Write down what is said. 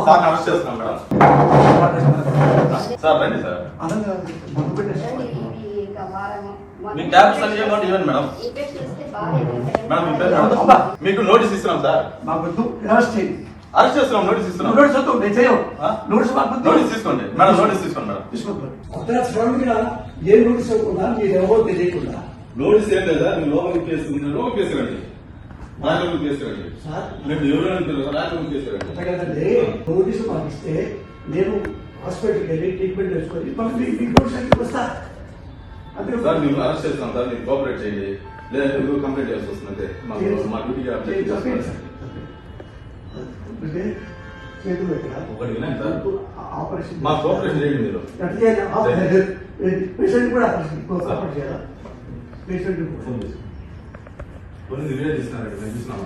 Sir arrest చేస్తున్నాం madam. Sir రండి sir. మీ tabs అన్ని ఇవ్వండి మేడం. మేడం మీ పేరు మేడం. మీకు నోటీస్ ఇస్తున్నాం సార్. అరెస్ట్ చేస్తున్నాం. నోటీస్ ఇస్తున్నాం. నోటీస్ తీసుకోండి మేడం. నోటీస్ తీసుకోండి మేడం. ఏ నోటీస్ ఇవ్వకుండా మీరు ఎవరో తెలియకుండా నోటీస్ ఏం లేదా? మీరు లోపలికి కేసు కేసు రండి. రాజలోకి కేసు రండి. మీరు ఎవరు రాజలోకి కేసు రండి. కదండి నోటీసు మాకు ఇస్తే నేను హాస్పిటల్కి వెళ్ళి ట్రీట్మెంట్ చేసుకొని మీకు నోటీస్ వస్తా. అంతే సార్ మేము అరెస్ట్ చేస్తున్నాం సార్. మీరు కోఆపరేట్ చేయండి. లేదంటే మీరు కంప్లైంట్ చేయాల్సి వస్తుంది. అంతే మా డ్యూటీకి చేతులు ఎక్కడ ఒకటి వినండి సార్. ఆపరేషన్ మా కోఆపరేషన్ చేయండి మీరు. పేషెంట్ కూడా ఆపరేషన్ చేయాలా? పేషెంట్ కొన్ని వీడియో తీస్తున్నారండి. మేము చూస్తున్నాం.